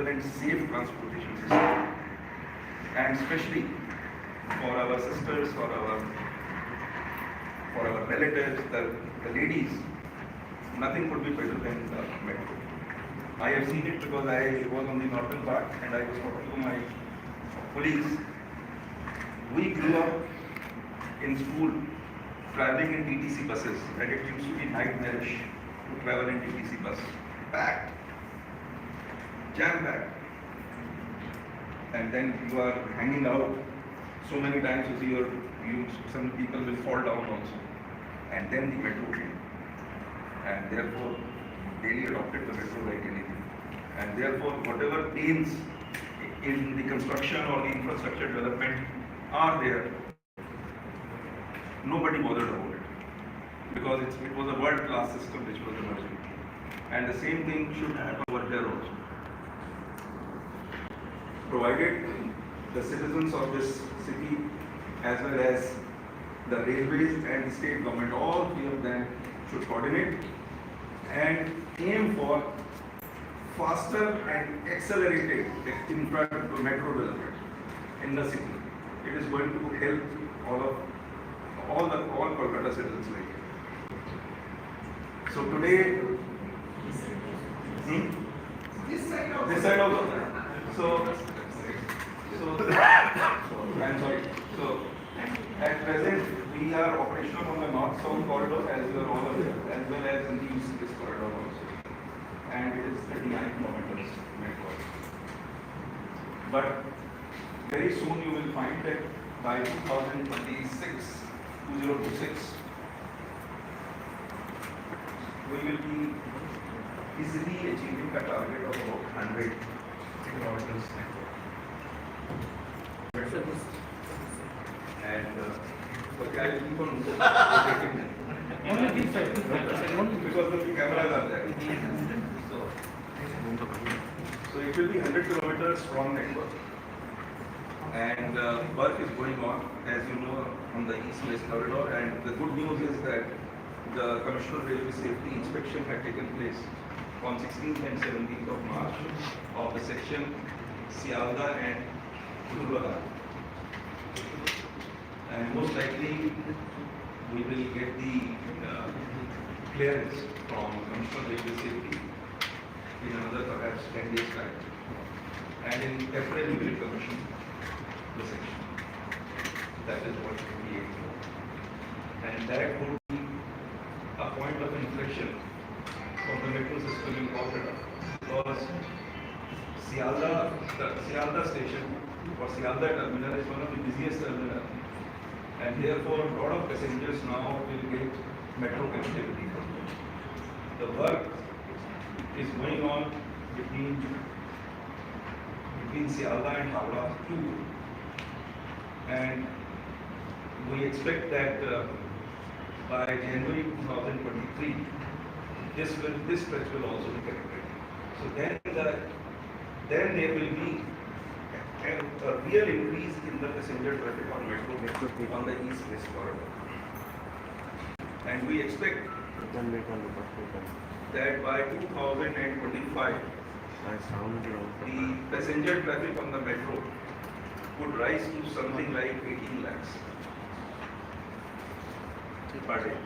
affordable and safe transportation system. And especially for our sisters, for our relatives, the ladies, nothing could be better than the metro. I have seen it because I was on the northern part and I was talking to my colleagues. We grew up in school traveling in TTC buses, and it used to be nightmarish to travel in TTC bus. Packed, jam-packed. And then you are hanging out so many times you see some people will fall down also. And then the metro came. And therefore, daily adopted the metro like anything. And therefore, whatever pains in the construction or the infrastructure development are there, nobody bothered about it. Because it was a world-class system which was emerging. And the same thing should happen over here also. Provided the citizens of this city as well as the railways and the state government, all three of them should coordinate and aim for faster and accelerated metro development in the city. It is going to help all Kolkata citizens like it. So today, this side also. So I'm sorry. So at present we are operational on the north-south corridor, as you are all aware, as well as in the east-west corridor also. And it is 39 kilometers network. But very soon you will find that by 2026, we will be easily achieving the target of about 100 kilometers network. And I will keep on only this side, because the cameras are there. So it will be 100 kilometers strong network. And work is going on, as you know, on the east-west corridor. And the good news is that the Commissioner of Railway Safety inspection had taken place on 16th and 17th of March of the section Sialda and Gurgaon. And most likely we will get the clearance from Commissioner of Railway Safety in another perhaps 10 days time. And in April we will commission the section. That is what we aim for. And that would be a point of inflection for the metro system in Kolkata, because Sialda station or Sialda terminal is one of the busiest terminals, and therefore a lot of passengers now will get metro connectivity. The work is going on between Sialda and Howrah too, and we expect that by January 2023, this stretch will also be connected. So then there will be a real increase in the passenger traffic on metro on the east-west corridor. And we expect that by 2025, the passenger traffic on the metro would rise to something like 18 lakhs per day.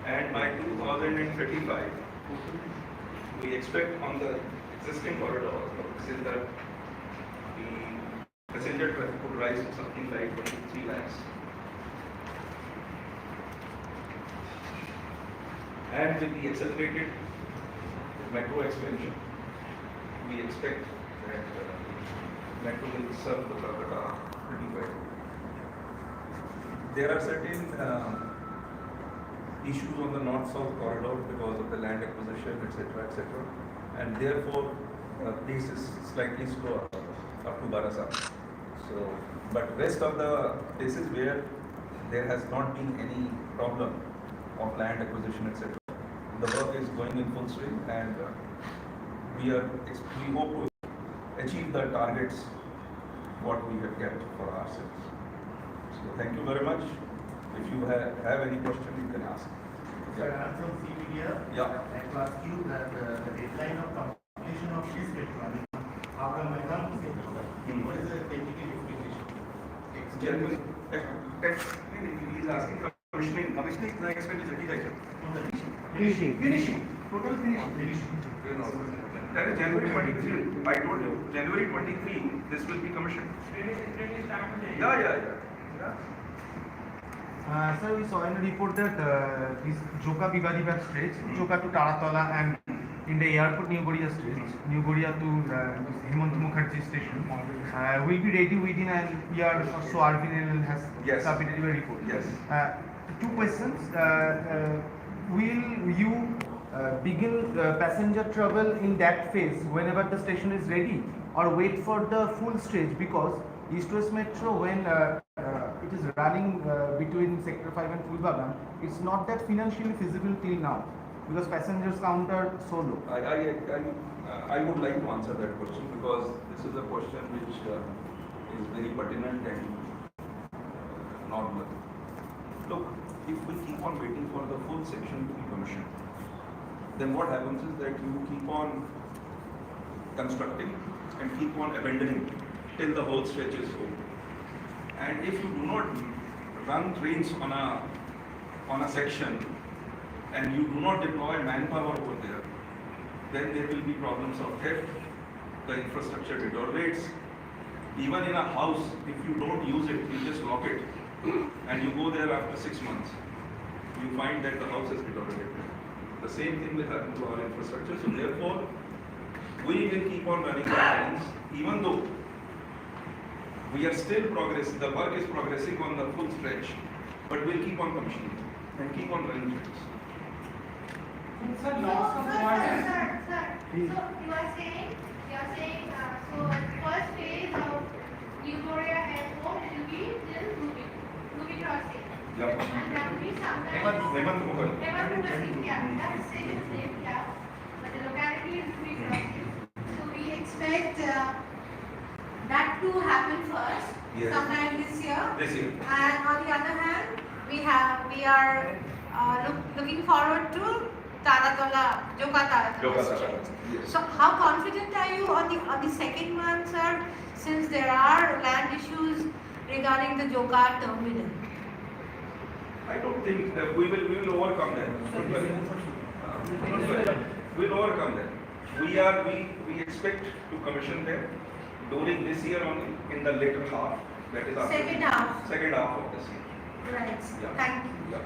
And by 2035, we expect on the existing corridor, the passenger traffic would rise to something like 23 lakhs. And with the accelerated metro expansion, we expect that metro will serve the Kolkata pretty well. There are certain issues on the north-south corridor because of the land acquisition, etc., etc., and therefore pace is slightly slower up to Barasat. So, but rest of the places where there has not been any problem of land acquisition, etc., the work is going in full swing, and we hope to achieve the targets what we have kept for ourselves. So thank you very much. If you have any question, you can ask. Sir, I'm from CPDR. Yeah. I'd like to ask you that the deadline of completion of this metro, how come I can't say what is the technical implication? January. He is asking commissioning. Commissioning is like expenditure. Finishing. Total finishing. That is January 23. I told you. January 23, this will be commissioned. Yeah. Sir, we saw in a report that this Joka Bibadibat stretch, Joka to Taratola and in the airport New Goria stretch, New Goria to Hemant Mukherjee station, will be ready within a year or so. RVNL has submitted a report. Yes. Two questions. Will you begin passenger travel in that phase whenever the station is ready, or wait for the full stretch? Because East-West Metro, when it is running between Sector 5 and Fulbagan, it's not that financially feasible till now because passengers count are so low. I would like to answer that question because this is a question which is very pertinent and normal. Look, if we keep on waiting for the full section to be commissioned, then what happens is that you keep on constructing and keep on abandoning till the whole stretch is full. And if you do not run trains on a section and you do not deploy manpower over there, then there will be problems of theft, the infrastructure deteriorates. Even in a house, if you don't use it, you just lock it and you go there after 6 months, you find that the house is deteriorated. The same thing will happen to our infrastructure. So therefore, we will keep on running the trains even though we are still progressing, the work is progressing on the full stretch, but we'll keep on commissioning and keep on running trains. Sir, sir. So you are saying, so first phase of New Korea Airport will be till Ruby crossing. Yeah. And that will be sometime. Hemant Mughal. That is same, yeah. But the locality is Ruby crossing. So we expect that to happen first, sometime this year. And on the other hand, we are looking forward to Joka Taratola. Yes. So how confident are you on the second one, sir? Since there are land issues regarding the Joka terminal. I don't think that we will overcome that. We'll overcome that. We expect to commission them during this year only, in the later half, that is after Second half of this year. Right. Yeah. Thank you. Yeah.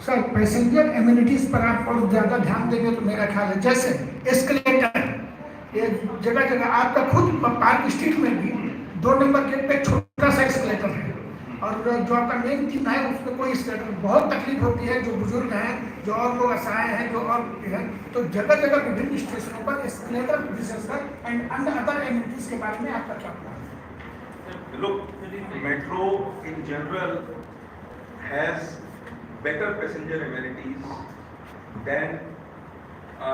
Sir passenger amenities पर आप और ज़्यादा ध्यान देंगे तो मेरा ख्याल है जैसे एस्केलेटर, ये जगह जगह आपका खुद पार्क स्ट्रीट में भी 2 नंबर गेट पे छोटा सा एस्केलेटर है और जो आपका मेन थीम है उसमें कोई एस्केलेटर, बहुत तकलीफ होती है जो बुजुर्ग हैं, जो और लोग असहाय हैं, जो और हैं, तो जगह जगह विभिन्न स्टेशनों पर एस्केलेटर विशेषकर एंड अदर एमिनिटीज के बारे में आपका क्या प्लान है? Look, Metro in general has better passenger amenities than a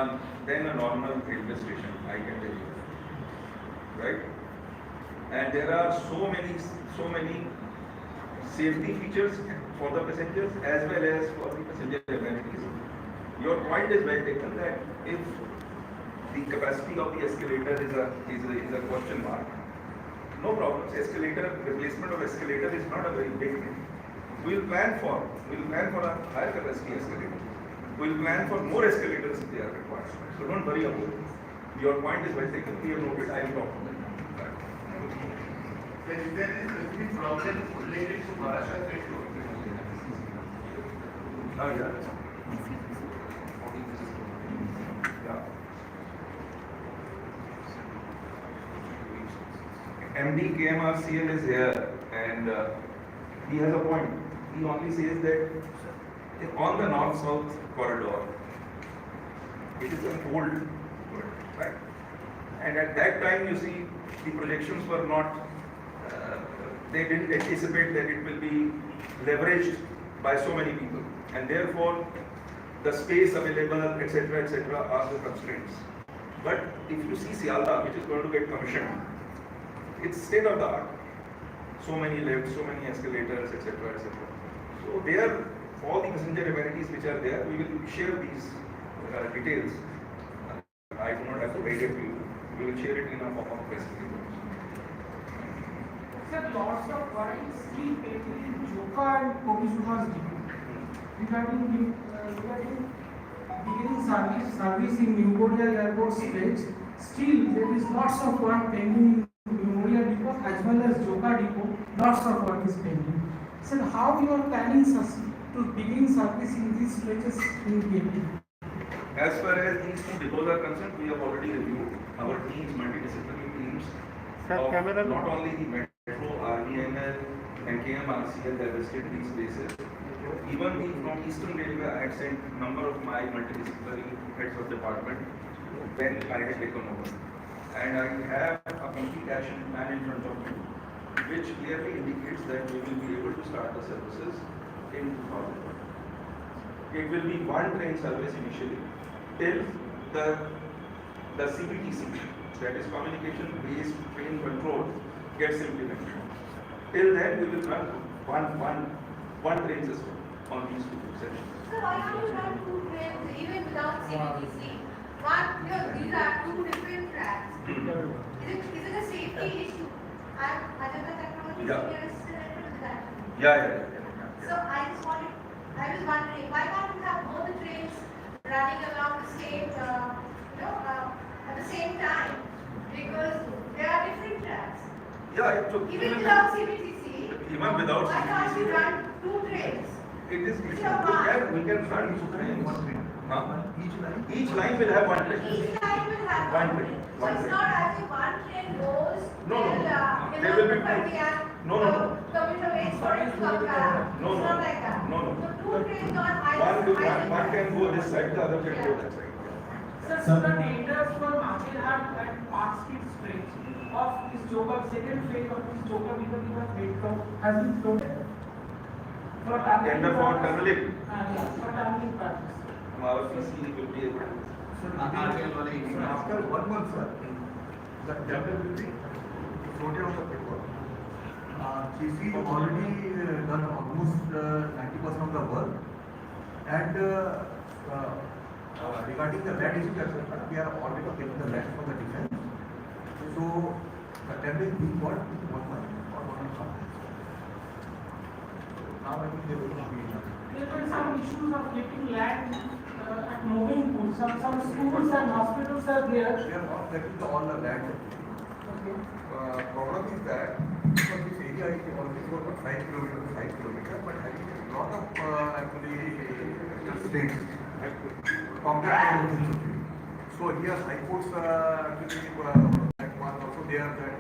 normal railway station, I can tell you, right? And there are so many safety features for the passengers as well as for the passenger amenities. Your point is well taken that if the capacity of the escalator is a question mark, no problems. Replacement of escalator is not a very big thing. We'll plan for a higher capacity escalator. We'll plan for more escalators if they are required. So don't worry about it. Your point is well taken. We have noted. I will talk to them. Is there any problem related to Maharashtra Metro? Yeah. MD KMRCL is here and he has a point. He only says that on the north-south corridor, it is unfold, right? And at that time, you see, the projections were not, they didn't anticipate that it will be leveraged by so many people. And therefore, the space available, etc., are the constraints. But if you see Sialda, which is going to get commissioned, it's state of the art. So many lifts, so many escalators, etc., etc. So there, all the passenger amenities which are there, we will share these details. I do not have to write it to you. We will share it in a form of press release. Sir, lots of worries still pending in Joka and Kokizuma's debate regarding beginning service in Memorial Airport stage. Still, there is lots of work pending in Memorial Depot as well as Joka Depot. Lots of work is pending. Sir, how you are planning to begin service in these stretches in KP? As far as these two depots are concerned, we have already reviewed our teams, multidisciplinary teams, of not only the Metro, RVNL and KMRCL that visited these places. Even from Eastern Railway, I had sent number of my multidisciplinary heads of department when I had taken over. And I have a complete action plan in front of me, which clearly indicates that we will be able to start the services in 2001. It will be one train service initially till the CBTC, that is communication based train control, gets implemented. Till then, we will run one train system on these two sections. So why can't you run two trains even without CBTC? These are two different tracks. Is it a safety issue? Ajanta Technology is related to that. Yeah. So I was wondering, why can't we have both the trains running along the same, at the same time? Because there are different tracks. Yeah, look, Even without CBTC, even without why can't you CBTC, run two trains? we can run two trains. Each line will have one train. Each line will have One train. So it's not as if one train goes No. till There will be Punjab, No. commuter waits for it to come back. No. It's not like that. No. So two trains on One can go this side, the other can go that side. Sir, so the tenders for Makelhat and Park Street stretch of this Joka, second phase of this Joka because Metro has been floated for Tender for tunneling. for tunneling purpose. Our PC will be able to. After 1 month, sir, the tender will be floated on the paper. CC already done almost 90% of the work, and regarding the land issue, we are already taking the land for the defense. So the tender is being got in 1 month or 1.5 months. Now I think they will be enough. There were some issues of getting land at moving pool. Some schools and hospitals are there. We are not getting all the land. Okay. Problem is that because this area is already about 5 kilometers, but having a lot of actually states compared to this. So here high courts actually that one also there that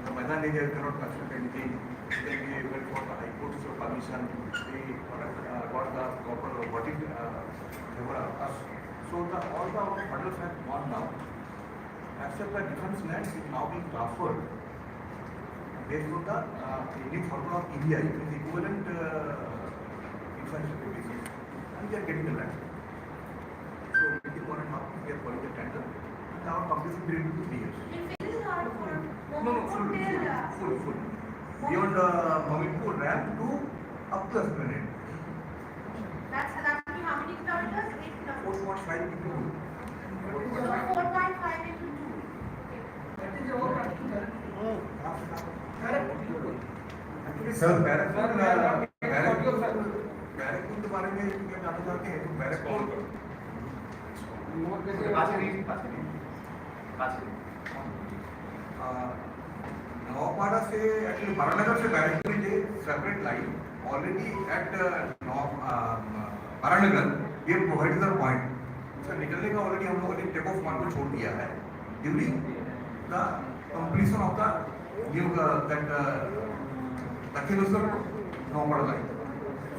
the Maidan area cannot construct anything. Then we went for the high court's permission. We got the proper verdict. So all the hurdles have gone down. Except the defense land is now being transferred based on the Indian formula of EDI, which is equivalent infrastructure basis, and we are getting the land. So within 1.5 we are calling the tender, and our completion period will be 3 years. In phases or for No, full. Beyond Mamitpur ramp to up to Esplanade. That's how many kilometers? 8 kilometers. 4.5 into 2. So 4.5 into 2. That is our practical. Sir Barrackpore के बारे में क्या जानना चाहते हैं? तो बैरकपुर नवापाड़ा से actually Baranagar से Barrackpore is a separate line already at Baranagar we have provided the point. Sir निकलने का ऑलरेडी हम लोगों ने टेक ऑफ पॉइंट को छोड़ दिया है during the completion of the knew that Dakshineswar Navapada line.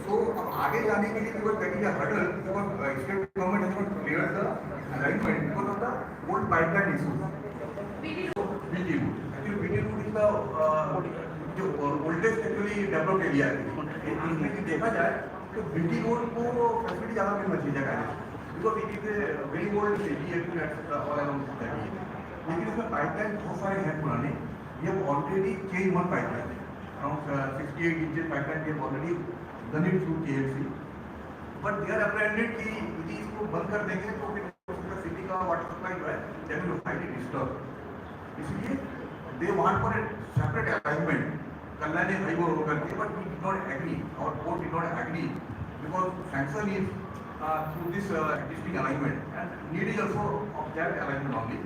So अब आगे जाने के लिए because that is a hurdle because state government has not cleared the alignment because of the old pipeline issues. BT route. Actually BT route is the जो oldest actually developed area है. इसमें यदि देखा जाए तो BT road को facility ज़्यादा मिलना चाहिए जगह है. Because it is a very old city etc. all around that area. लेकिन इसमें pipeline बहुत सारे हैं पुराने. We have already changed one pipeline. Around 68 inches pipeline we have already done it through KLC. But they are apprehended कि यदि इसको बंद कर देंगे तो फिर सिटी का वाटर सप्लाई जो है दैट विल हाईली डिस्टर्ब, इसलिए they want for a separate arrangement Kalyani highway road करके, but we did not agree, our board did not agree because sanction is through this existing alignment and need is also of that alignment only.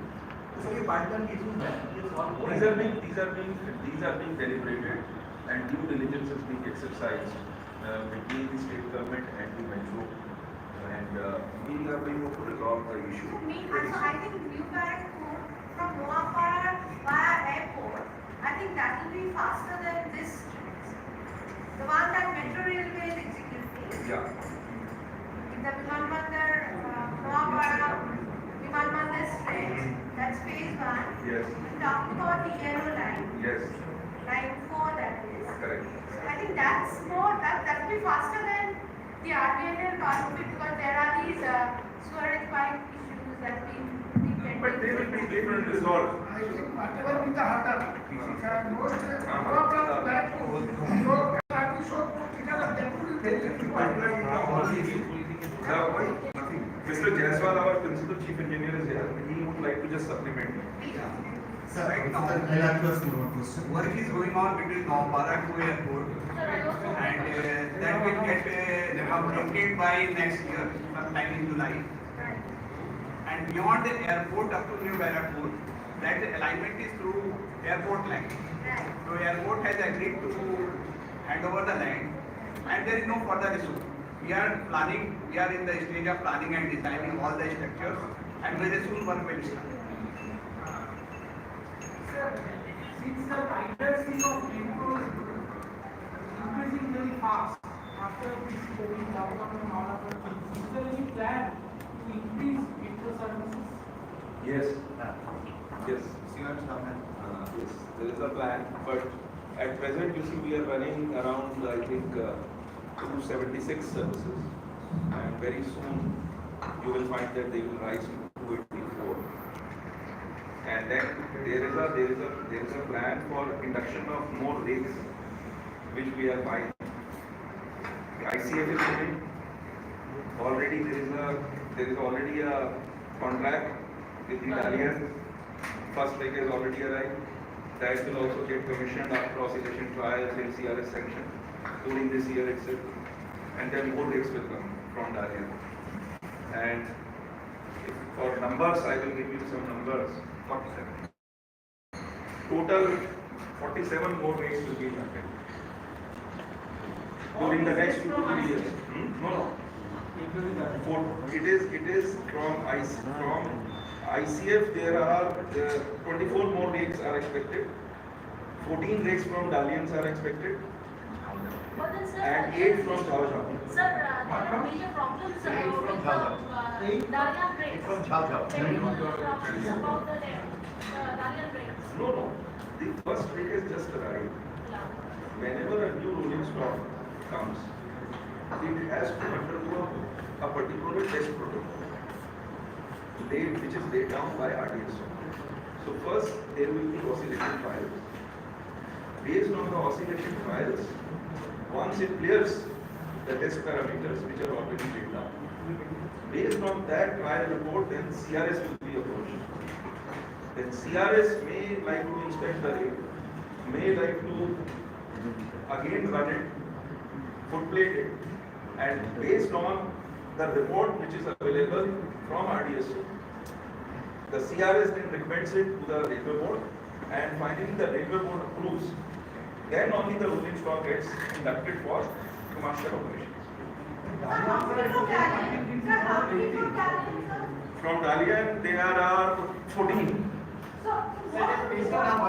So ये partner की issues है, ये solve हो रहे हैं. These are being deliberated and due diligence is being exercised between the state government and the metro, and we are being able to resolve the issue. I think New Barrack from Moapara via airport, I think that will be faster than this. The one that Metro Railway is executing. Yeah. The Vimanbandar, Moapara, Vimanbandar stretch, that's phase 1. Yes. We talked about the yellow line, Yes. line 4 that is. Correct. So I think that's more, that will be faster than the RBNL part of it, because there are these sewerage pipe issues that we But they will be resolved. I think whatever with the harder, most problem that you have to show together, that will be very difficult. Mr. Jaiswal, our principal chief engineer is here. He would like to just supplement. Sir, right now work is going on between Moapara to airport, and that will get completed by next year, sometime in July. And beyond the airport up to New Barrackpur, that alignment is through airport line. So airport has agreed to hand over the land, and there is no further issue. We are planning, we are in the stage of planning and designing all the structures, and very soon work will start. Sir, since the ridership of Metro is increasing very fast after this COVID lockdown and all other things, is there any plan to increase Metro services? Yes. Yes. Yes. There is a plan, but at present, you see, we are running around, I think, 276 services, and very soon you will find that they will rise to 284. And then there is a plan for induction of more rakes, which we are buying. The ICF is doing. Already there is already a contract with the Alliance. First rake has already arrived. That will also get commissioned after oscillation trials and CRS sanction during this year itself, and then more rakes will come from Darien. And for numbers, I will give you some numbers. 47. Total 47 more rakes will be inducted during the next 2 to 3 years. No. It is from ICF. There are 24 more rakes are expected. 14 rakes from Dalians are expected, But then, sir, and 8 from Jhaujha. Sir, there are major problems with the Dalian brakes. From Jhaujha. Technical problems about the Dalian brakes. No. The first rake has just arrived. Whenever a new rolling stock comes, it has to undergo a particular test protocol, which is laid down by RDSO. So first there will be oscillation trials. Based on the oscillation trials, once it clears the test parameters which are already laid down, based on that trial report, then CRS will be approached. Then CRS may like to inspect the rake, may like to again run it, footplate it, and based on the report which is available from RDSO, the CRS then recommends it to the railway board, and finally the railway board approves. Then only the rolling stock gets inducted for commercial operations. How many from Dalian? Sir, how many from Dalian, sir? From Dalian, there are 14. So, what is so long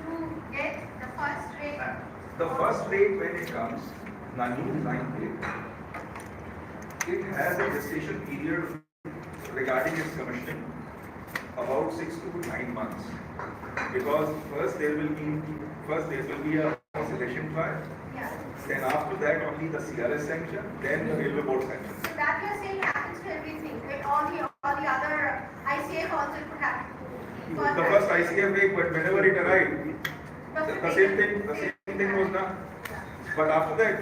to get the first rate? The first rate when it comes, the new design rate, it has a gestation period regarding its commissioning about 6 to 9 months. Because first there will be a oscillation trial. Yeah. Then after that only the CRS sanction, then the railway board sanction. So that you are saying happens to everything. Like all the other ICF also could happen. The first ICF rate, but whenever it arrived, the same thing was done. But after that,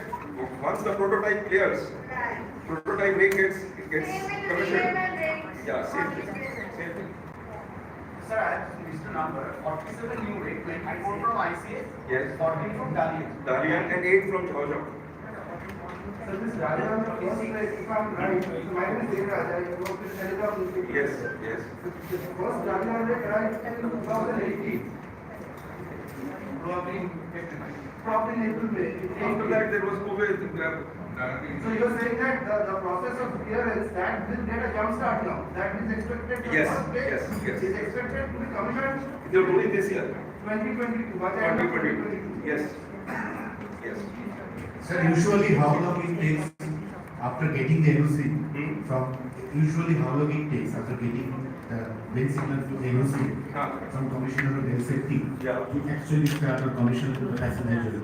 once the prototype clears, Right. prototype ring gets Same with the commissioned. payment rates. Yeah, same thing. Same thing. Sir, I have missed a number. 47 new rate, 24 from ICS, Yes. 14 from Dalian. Dalian and 8 from Georgia. So this Dalian is, if I'm right, so my name is Devraj, I work in Telegram newspaper. Yes, yes. The first Dalian rate arrived in 2018. Probably in April, May. After that, there was COVID. So you're saying that the process of clearance that will get a jump start now, that is expected to Yes, first place, yes, yes. is expected to be commissioned They're doing this year. 2022, by the end of 2022. Yes. Yes. Sir, usually how long it takes after getting the NOC Hmm? from, usually how long it takes after getting the wind signal to NOC from Commissioner of Rail Safety Yeah. to actually start or commission to the passenger?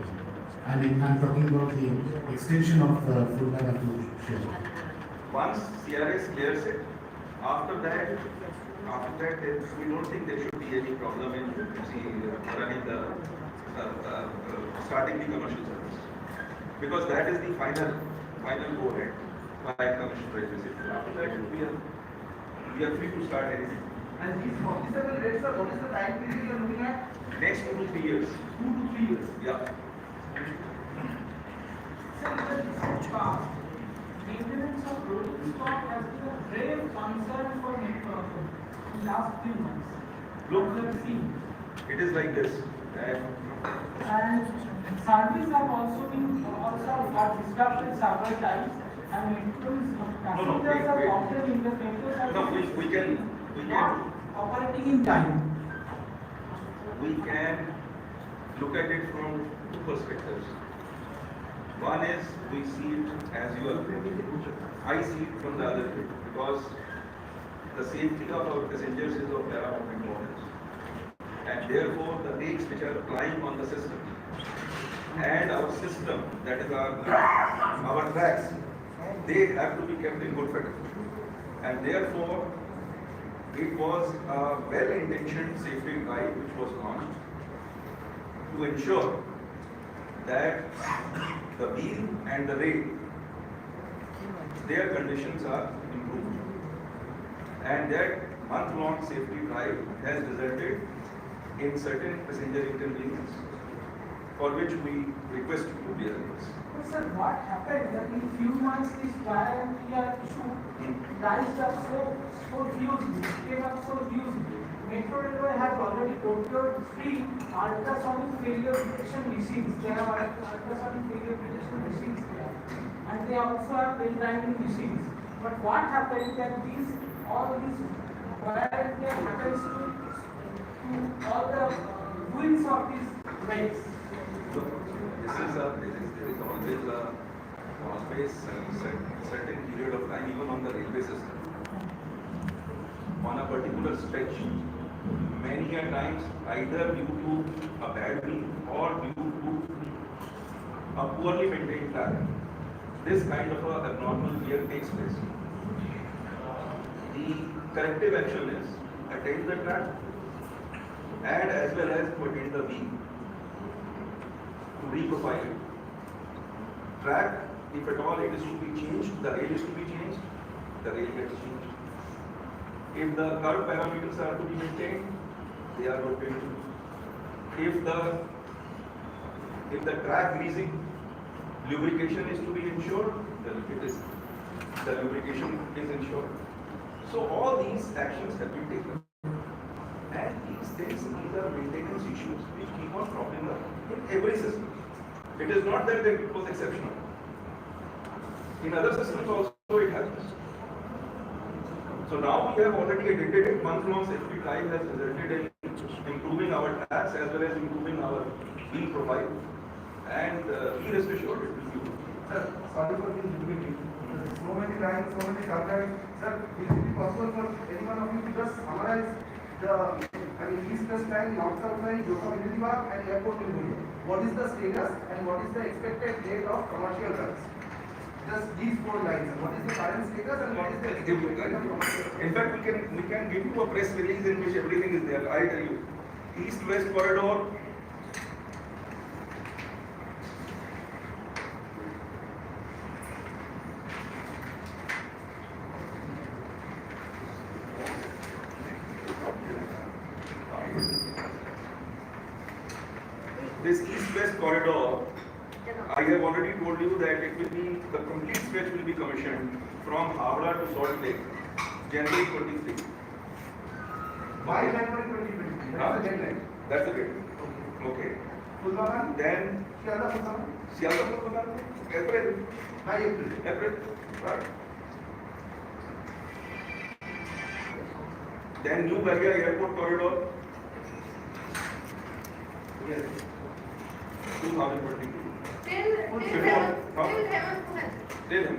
I mean, I'm talking about the extension of full line up to Shell. Once CRS clears it, after that, we don't think there should be any problem in running starting the commercial service. Because that is the final go ahead by commercial service. After that, we are free to start anything. And these 47 rates, sir, what is the time period you are looking at? Next 2 to 3 years. 2 to 3 years. Yeah. Sir, in the recent past, maintenance of rolling stock has been a grave concern for Metro Bhavan in last few months. Look. We have seen. It is like this. That And service have also got disrupted several times, and passengers are wait. complaining that metro no, service we can not operating in time. look at it from 2 perspectives. One is we see it as you are. I see it from the other way because the safety of our passengers is of paramount importance, and therefore the rates which are applying on the system and our system, that is our tracks, they have to be kept in good fettle, and therefore it was a well-intentioned safety drive which was launched to ensure that the wheel and the rail, their conditions are improved. And that month-long safety drive has resulted in certain passenger inconvenience, for which we request you to bear with us. But sir, what happened that in few months this warranty issue rised up so hugely, came up so hugely. Metro Railway has already procured 3 ultrasonic failure detection machines. There are ultrasonic failure detection machines there, and they also have bell grinding machines. But what happens that all these warranty happens to all the wheels of these trains? So, there is always a certain period of time, even on the railway system, on a particular stretch, many a times either due to a bad wheel or due to a poorly maintained track, this kind of a abnormal wear takes place. The corrective action is attend the track and as well as to attend the wheel to reprofile it. Track, if at all it is to be changed, the rail is to be changed, the rail gets changed. If the curve parameters are to be maintained, they are maintained. If the track greasing, lubrication is to be ensured, the lubrication is ensured. So all these actions have been taken. And these are maintenance issues which keep on cropping up in every system. It is not that it was exceptional. In other systems also it happens. So now we have already attended it. Month-long safety drive has resulted in improving our tracks as well as improving our wheel profile. And be rest assured it will be good. Sir, sorry for being repetitive. So many lines, so many subjects. Sir, will it be possible for any one of you to just summarize the East West line, North South line, Joka and Airport in India? What is the status and what is the expected date of commercial runs? Just these 4 lines. What is the current status and what is the expected date of commercial runs? In fact, we can give you a press release in which everything is there. I tell you, East-West corridor, this east-west corridor, I have already told you that it will be, the complete stretch will be commissioned from Howrah to Salt Lake, January 23. By January 2023. That's the deadline. That's the deadline. Okay. Pulvaman, Then Sialda Pulvaman, Sialda Pulvaman, April. by April. April. Right. Then New Barrier Airport corridor. Yes. 2022. Till Before, huh? Hemant. Till him.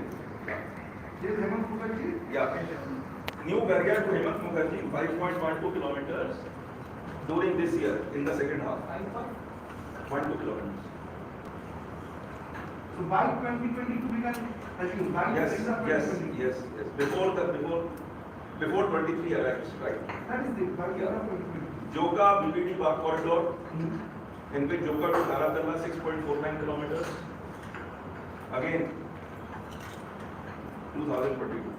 This Hemant Mukherjee. Yeah. New barrier to Hemant Mukherjee, 5.12 kilometers during this year in the second half. 12 kilometers. So by 2022 we can assume. By Yes, the end of yes, 2022. yes, yes. Before 23 arrives, right? That is the by the end of 2022. Joka BBD Park corridor, in which Joka to Dharamtala 6.49 kilometers. Again, 2022.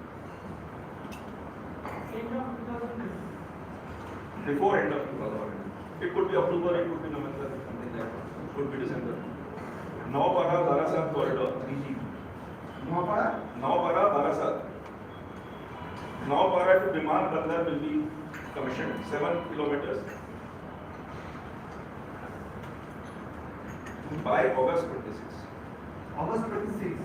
Before end of 2022. It could be October, it could be November, something like that. It could be December. Naupara Barasat corridor, DG. Naupara Barasat. Naupara to Biman Bandar will be commissioned, 7 kilometers. By August 26. August 26.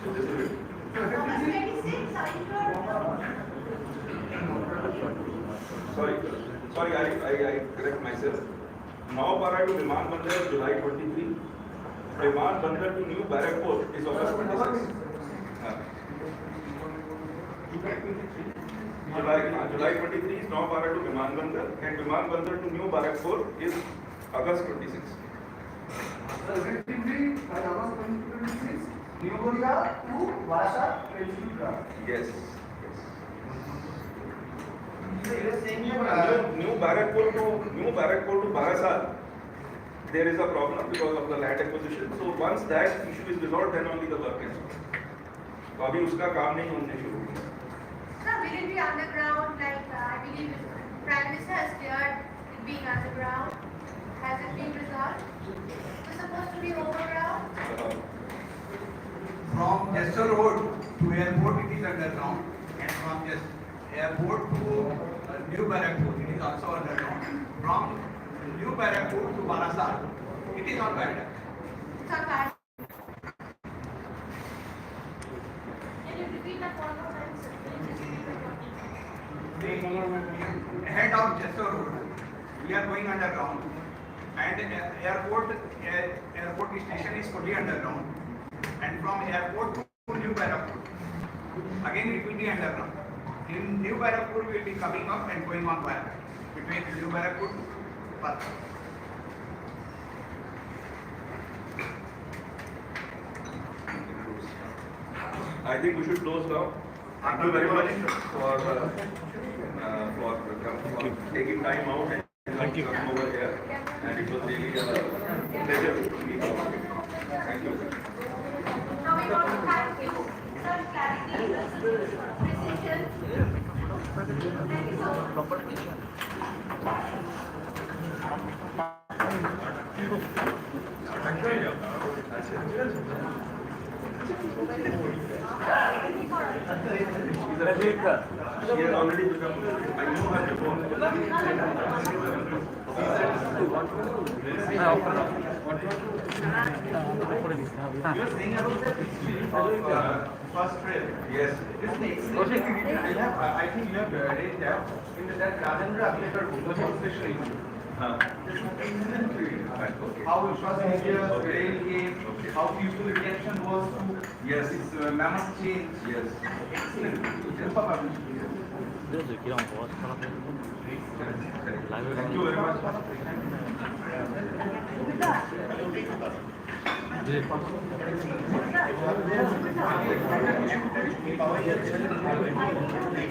So this is it. August 26, are you sure? Sorry, I correct myself. Naupara to Biman Bandar, July 23. Biman Bandar to New Barakpur is August 26. July 23 is Naupara to Biman Bandar, and Biman Bandar to New Barakpur is August 26. So effectively by August 2026, New Korea to Varasa Prefecture. Yes. So you are saying New Barakpur to Barasat, there is a problem because of the land acquisition. So once that issue is resolved, then only the work can start. तो अभी उसका काम नहीं होने शुरू हुआ. Sir, will it be underground? Like I believe Prime Minister has cleared it being underground. Has it been resolved? It's supposed to be overground. From Jessel Road to airport it is underground, and from airport to New Barakpur it is also underground. From New Barakpur to Barasat it is on viaduct. It's on fire. Can you repeat that one more time, sir? Can you just repeat that one more time? Ahead of Jessel Road we are going underground, and airport station is fully underground, and from airport to New Barakpur again it will be underground. In New Barakpur we will be coming up and going on viaduct between New Barakpur to Barasat. I think we should close now. Thank you very much for taking time out and coming over here. And it was really a pleasure to meet you. Thank you. Now we want to thank you. Sir, clarity, precision. Thank you so much. She has already become, I know her before. You are saying about the history of first trail. Yes. This is excellent. I think you have read that in that Rajendra Abhilekar book, the station. This is excellent period. How infrastructure, rail came, how people reaction was to Yes. this mammoth change. Yes. Excellent. Super published. Thank you very much.